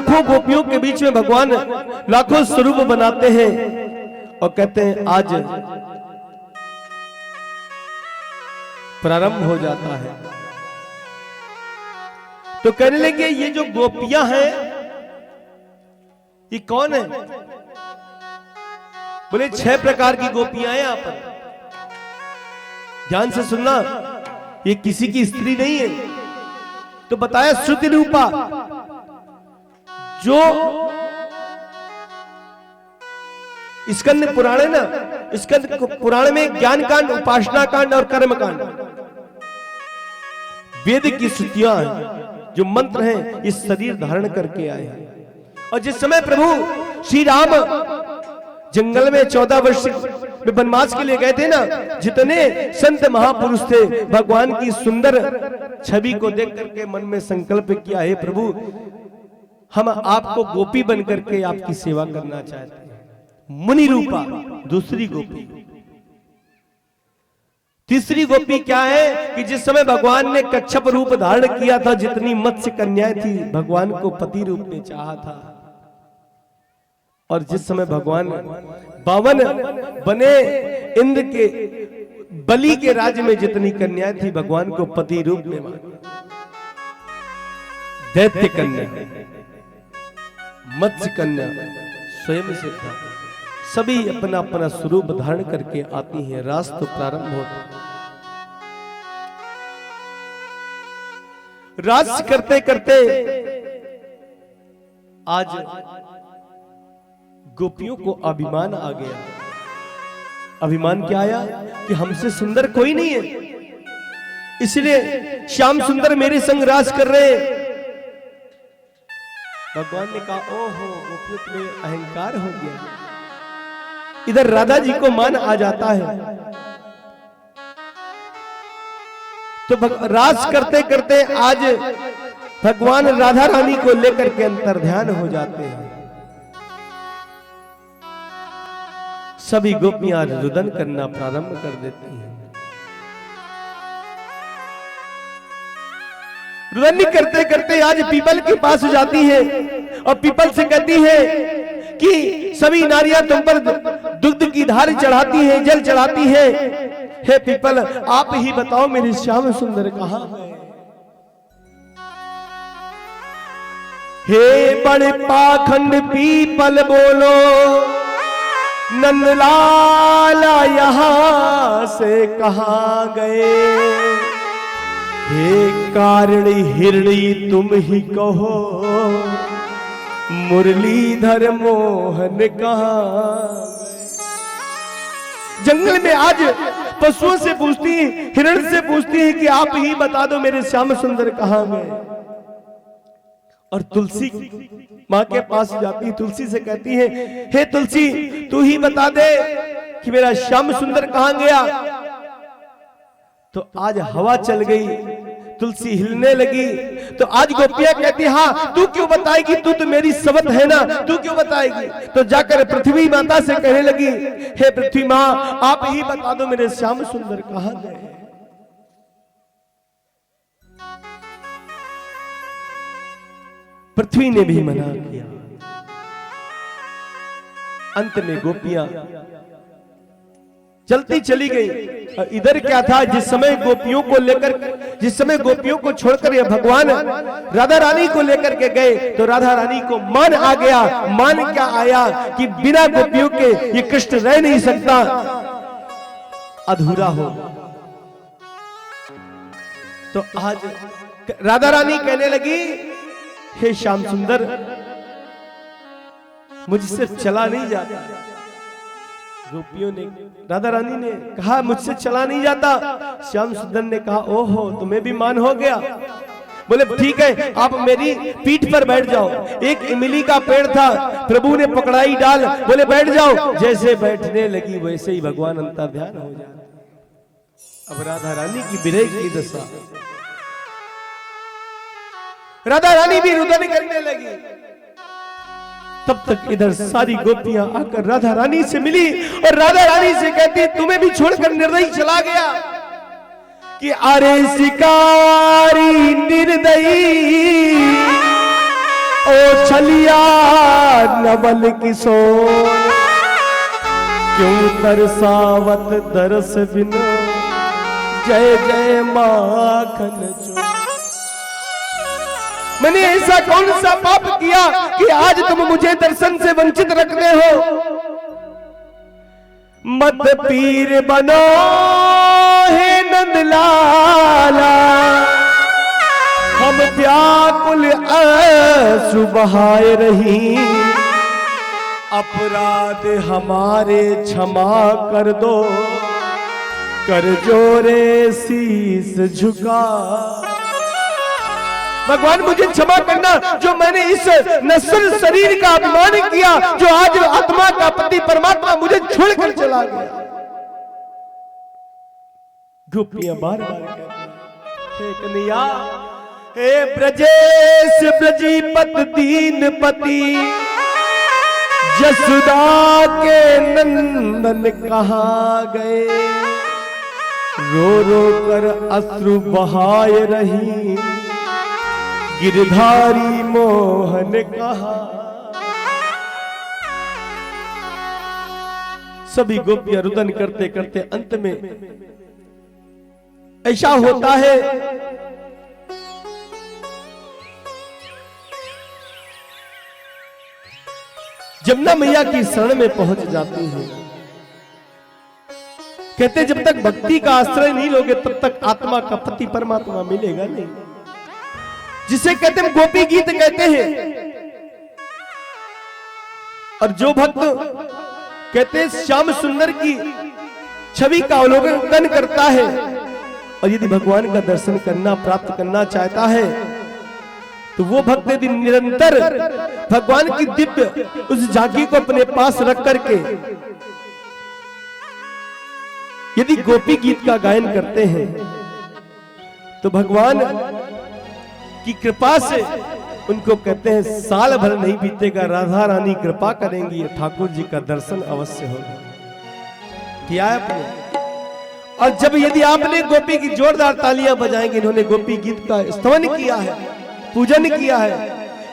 लाखों गोपियों के बीच में भगवान लाखों स्वरूप बनाते हैं और कहते हैं आज प्रारंभ हो जाता है। तो कहने लगे ये जो गोपियां हैं ये कौन है? बोले 6 प्रकार की गोपियां हैं। यहां पर ध्यान से सुनना, ये किसी की स्त्री नहीं है। तो बताया श्रुति रूपा, जो स्कंद पुराण है ना, स्कंद पुराण में ज्ञान कांड, उपासना कांड और कर्म कांड, वेद की श्रुतियां हैं, जो मंत्र हैं, इस शरीर धारण करके आए हैं। और जिस समय प्रभु श्री राम जंगल में 14 वर्ष में वनवास के लिए गए थे ना, जितने संत महापुरुष थे भगवान की सुंदर छवि को देख करके मन में संकल्प किया, हे प्रभु हम आपको गोपी बन करके आपकी सेवा करना चाहते हैं। मुनि रूपा दूसरी गोपी। तीसरी गोपी क्या है कि जिस समय भगवान ने कच्छप रूप धारण किया था, जितनी मत्स्य कन्याएं थी भगवान को पति रूप में चाहा था। और जिस समय भगवान 52 बने इंद्र के बलि के राज्य में जितनी कन्याएं थी भगवान को पति रूप में माना। दैत्य कन्या, मत्स्य कन्या, स्वयं से था, सभी अपना अपना स्वरूप धारण करके आती हैं। रास तो प्रारंभ होता, रास करते करते आज गोपियों को अभिमान आ गया। अभिमान क्या आया कि हमसे सुंदर कोई नहीं है, इसलिए श्याम सुंदर मेरे संग रास कर रहे हैं। भगवान ने कहा ओहो गोपियों तुम्हें अहंकार हो गया। इधर राधा जी को मान आ जाता है, तो रास करते करते आज भगवान राधा रानी को लेकर के अंतर्ध्यान हो जाते हैं। सभी गोपियां रुदन करना प्रारंभ कर देती हैं। रुदन करते करते आज पीपल के पास जाती है और पीपल से कहती है कि सभी नारियां तुम पर दुग्ध की धार चढ़ाती हैं, जल चढ़ाती हैं। हे पीपल आप ही बताओ मेरे श्याम सुंदर कहां है? हे बड़े पाखंड पीपल बोलो, नंदलाला यहां से कहां गए? हे कारिणी हिरणी तुम ही कहो, मुरलीधर मोहन कहां? जंगल में आज पशुओं से पूछती है, हिरण से पूछती है कि आप ही बता दो मेरे श्याम सुंदर कहां गए? और तुलसी मां के पास जाती, तुलसी से कहती है हे तुलसी तू ही बता दे कि मेरा श्याम सुंदर कहां गया? तो आज हवा चल गई, तुलसी हिलने लगी। तो आज गोपियां कहती हाँ तू क्यों बताएगी, तू तो मेरी सवत है ना, तू क्यों बताएगी? तो जाकर पृथ्वी माता से कहने लगी हे पृथ्वी मां आप ही बता दो मेरे श्याम सुंदर कहां गए? पृथ्वी ने भी मना किया। अंत में गोपियां चलती चली गई। इधर क्या था, जिस समय गोपियों को लेकर, जिस समय गोपियों को छोड़कर ये भगवान राधा रानी को लेकर के गए तो राधा रानी को मान आ गया। मान क्या आया कि बिना गोपियों के ये कृष्ण रह नहीं सकता, अधूरा हो। तो आज राधा रानी कहने लगी हे श्याम सुंदर मुझसे चला नहीं जाता। गोपियों ने, राधा रानी ने कहा मुझसे चला नहीं जाता। श्याम सुंदर ने कहा ओहो तुम्हें भी मान हो गया। बोले ठीक है आप मेरी पीठ पर बैठ जाओ। एक इमली का पेड़ था, प्रभु ने पकड़ाई डाल, बोले बैठ जाओ। जैसे बैठने लगी वैसे ही भगवान अंतर्ध्यान हो जाए। अब राधा रानी की विरह की दशा, राधा रानी भी रुदन करने लगी। तब तक इधर सारी गोपियां आकर राधा रानी से मिली और राधा रानी से कहती तुम्हें भी छोड़कर निर्दयी चला गया कि अरे शिकारी निर्दयी ओ छलिया नवल किशोर, क्यों तरसावत दरस बिन, जय जय माखन चोर। मैंने ऐसा कौन सा पाप किया कि आज तुम मुझे दर्शन से वंचित रखते हो? मत पीर बनो हे नंदलाला, हम व्याकुल आंसू बहाए रही, अपराध हमारे क्षमा कर दो, कर जोरे शीस झुका। भगवान मुझे क्षमा करना, जो मैंने इस नश्वर शरीर का अपमान किया, जो आज आत्मा का पति परमात्मा मुझे छोड़कर चला गया। गोपियां बार बार कहती, हे कन्हैया, हे ब्रजेश ब्रजीपत दीन पति, यशोदा के नंदन कहाँ गए? रो रो कर अश्रु बहाए रही, गिरधारी मोहन कहा। सभी गोपियां रुदन करते करते अंत में ऐसा होता है जमुना मैया की शरण में पहुंच जाती है। कहते जब तक भक्ति का आश्रय नहीं लोगे तब तक आत्मा का पति परमात्मा मिलेगा नहीं, जिसे कहते हैं गोपी गीत कहते हैं। और जो भक्त कहते हैं श्याम सुंदर की छवि का अवलोकन करता है और यदि भगवान का दर्शन करना प्राप्त करना चाहता है तो वो भक्त यदि निरंतर भगवान की दिव्य उस झांकी को अपने पास रख करके यदि गोपी गीत का गायन करते हैं तो भगवान की कृपा से उनको कहते हैं साल भर नहीं बीतेगा, राधा रानी कृपा करेंगी, ठाकुर जी का दर्शन अवश्य होगा। किया है आपने? और जब यदि आपने गोपी की जोरदार तालियां बजाएंगे, इन्होंने गोपी गीत का स्तवन किया है, पूजन किया है।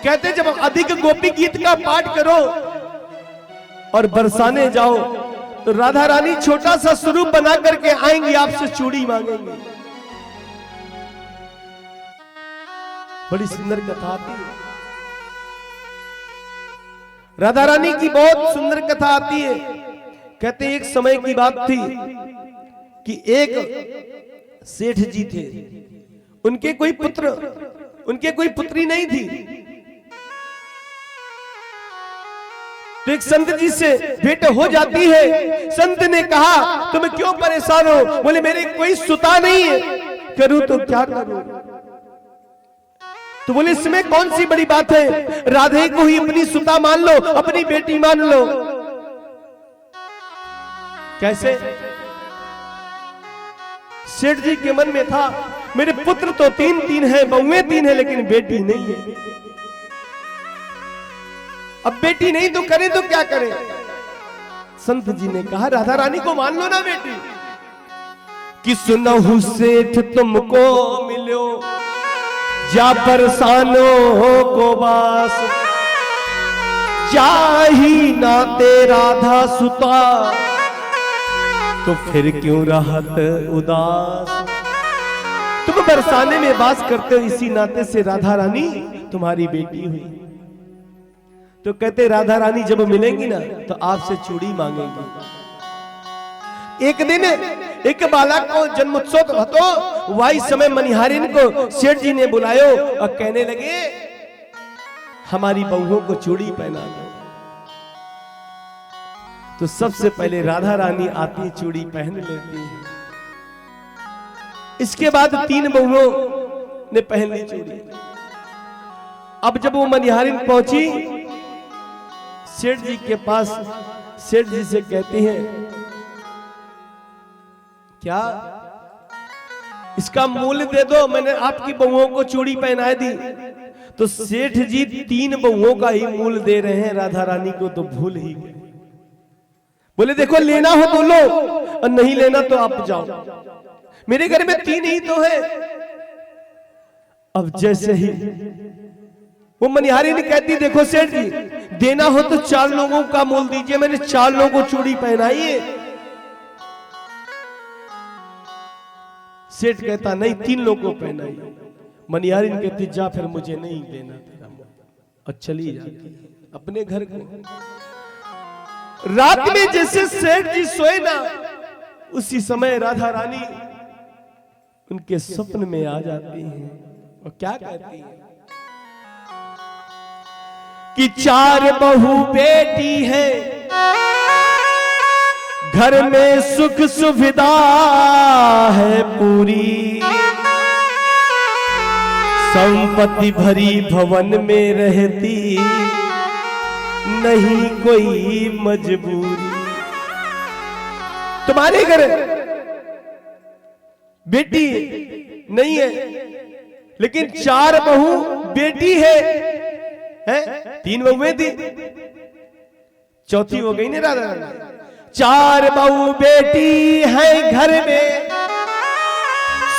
कहते जब अधिक गोपी गीत का पाठ करो और बरसाने जाओ तो राधा रानी छोटा सा स्वरूप बना करके आएंगी, आपसे चूड़ी मांगेंगी। बड़ी सुंदर कथा आती है, राधा रानी की बहुत सुंदर कथा आती है। कहते एक समय की बात थी कि एक सेठ जी थे, उनके कोई पुत्री नहीं थी। तो एक संत जी से भेंट हो जाती है। संत ने कहा तुम क्यों परेशान हो? बोले मेरे कोई सुता नहीं है, करूं तो क्या करूं? तो बोले इसमें कौन सी बड़ी बात है, राधे को ही अपनी सुता मान लो, अपनी बेटी मान लो। कैसे? सेठ जी के मन में था मेरे पुत्र तो तीन है, बहुएं 3 है, लेकिन बेटी नहीं है। अब बेटी नहीं तो करे तो क्या करे? संत जी ने कहा राधा रानी को मान लो ना बेटी। कि सुनहु सेठ तुमको मिलो, जा बरसानो को वास, जाही ना ते राधा सुता, तो फिर क्यों रहत उदास। तुम बरसाने में वास करते हो, इसी नाते से राधा रानी तुम्हारी बेटी हुई। तो कहते राधा रानी जब मिलेंगी ना तो आपसे चूड़ी मांगेंगी। एक दिन एक बालक को जन्मोत्सव तो वही समय मनिहारिन को सेठ जी ने बुलायो और कहने लगे हमारी बहुओं को चूड़ी पहना दो। तो सबसे पहले राधा रानी आती, चूड़ी पहन लेती है। इसके बाद 3 बहुओं ने पहन ली चूड़ी। अब जब वो मनिहारिन पहुंची सेठ जी के पास, सेठ जी से कहती हैं क्या इसका मूल्य दे दो, मैंने आपकी बहुओं को चूड़ी पहनाई दी। तो सेठ जी 3 बहुओं का ही मूल्य दे रहे हैं, राधा रानी को तो भूल ही गए। बोले देखो लेना हो तो लो और नहीं लेना तो आप जाओ, मेरे घर में 3 ही तो है। अब जैसे ही वो मनिहारी ने कहती देखो सेठ जी, देना हो तो 4 लोगों का मोल दीजिए, मैंने 4 लोगों को चूड़ी पहनाई है। सेठ कहता नहीं, 3 लोगों को पहनाई। मनिहारी ने कहती जा फिर मुझे नहीं देना तेरा मोल, और चली जाती अपने घर को। रात में जैसे सेठ जी सोए ना, उसी समय राधा रानी उनके स्वप्न में आ जाती हैं और क्या कहती हैं कि 4 बहू बेटी है, घर में सुख सुविधा है पूरी, संपत्ति भरी भवन में रहती, नहीं कोई मजबूरी। तुम्हारे घर बेटी नहीं है, लेकिन 4 बहू बेटी है, 3 बहुएं थी, चौथी हो गई ना राधा। 4 बहू बेटी है, घर में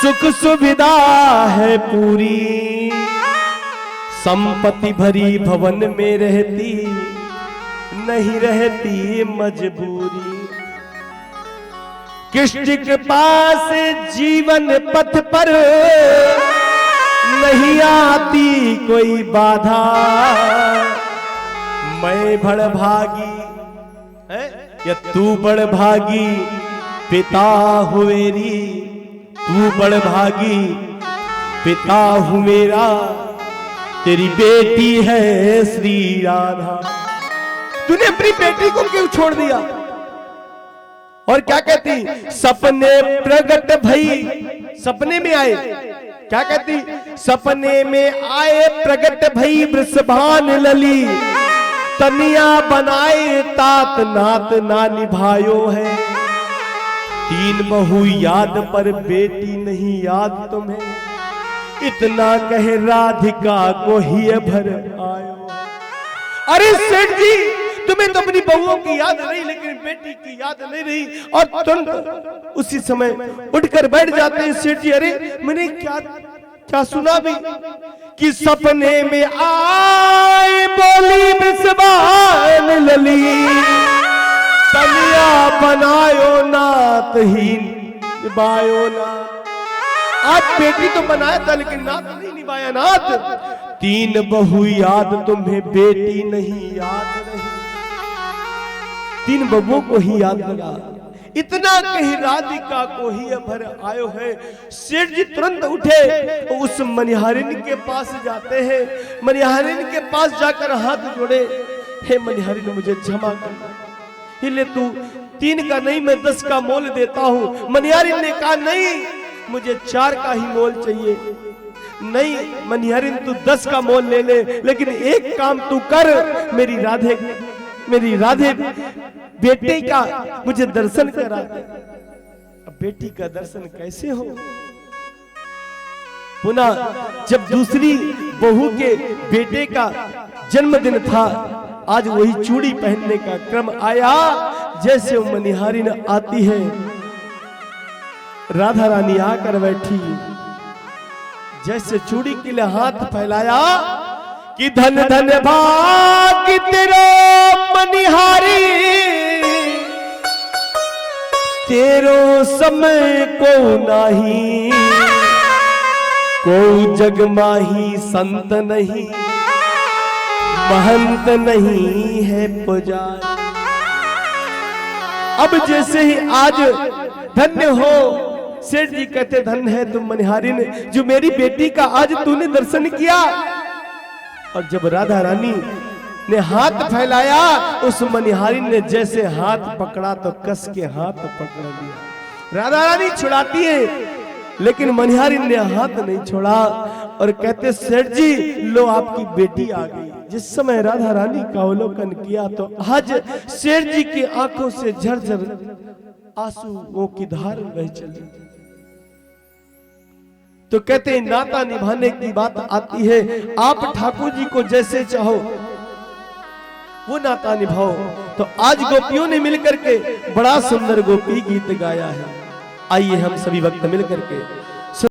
सुख सुविधा है पूरी, संपत्ति भरी भवन में रहती, नहीं रहती मजबूरी। कृष्ण के पास जीवन पथ पर नहीं आती कोई बाधा, मैं बड़ भागी है या तू बड़ भागी, पिता हुएरी, तू बड़ भागी पिता हूं मेरा, तेरी बेटी है श्री राधा। तूने अपनी बेटी को क्यों छोड़ दिया? और क्या कहती, सपने प्रगट भई, सपने में आए, क्या कहती, सपने में आए प्रगट भई वृषभान लली, तनिया बनाए तात नात ना निभायो है, 3 बहू याद पर बेटी नहीं याद तुम्हें, इतना कहे राधिका को ही भर आयो। अरे सेठ जी, तुम्हें तो अपनी बहुओं की याद नहीं, लेकिन बेटी की याद नहीं रही, और तुरंत उसी समय उठकर बैठ जाते हैं सेठ जी। अरे मैंने क्या सुना भी कि सपने में आए बोली वृषभान लली, तनिया बनायो नात ही निभायो ना। आज बेटी तो बनाया था, लेकिन नात नहीं निभाया नात। 3 बहू याद तुम्हें बेटी नहीं याद रही, 3 बबुओं को ही याद लगा, इतना कहीं राधिका को ही भर आयो है। सेठ जी तुरंत उठे, उस मनिहारिन के पास जाते हैं, मनिहारिन के पास जाकर हाथ जोड़े, हे मनिहारिन मुझे क्षमा कर, ले तू 3 का नहीं मैं 10 का मोल देता हूं। मनिहारिन ने कहा नहीं, मुझे 4 का ही मोल चाहिए। नहीं मनिहारिन, तू 10 का मोल ले ले, लेकिन एक काम तू कर, मेरी राधे बेटे का मुझे दर्शन करा दे। अब बेटी का दर्शन कैसे हो? पुनः जब दूसरी बहू के बेटे का जन्मदिन था, आज वही चूड़ी पहनने का क्रम आया। जैसे वो मनिहारिन आती है, राधा रानी आकर बैठी, जैसे चूड़ी के लिए हाथ फैलाया कि धन धन भाग तेरो मनिहारी, तेरो समय को नाही, को जग माही संत नहीं, महंत नहीं है पुजारी। अब जैसे ही आज धन्य हो, सेठ जी कहते धन्य है तुम मनिहारिन, जो मेरी बेटी का आज तूने दर्शन किया। और जब राधा रानी ने हाथ फैलाया, उस मनिहारिन ने जैसे हाथ पकड़ा तो कस के हाथ पकड़ लिया। राधा रानी छुड़ाती है, लेकिन मनिहारिन ने हाथ नहीं छोड़ा और कहते सेठ जी लो आपकी बेटी आ गई। जिस समय राधा रानी का अवलोकन किया तो आज सेठ जी की आंखों से झरझर आंसुओं की धार बह चली। तो कहते हैं नाता निभाने की बात आती है, आप ठाकुर जी को जैसे चाहो वो नाता निभाओ। तो आज गोपियों ने मिलकर के बड़ा सुंदर गोपी गीत गाया है। आइए हम सभी भक्त मिलकर के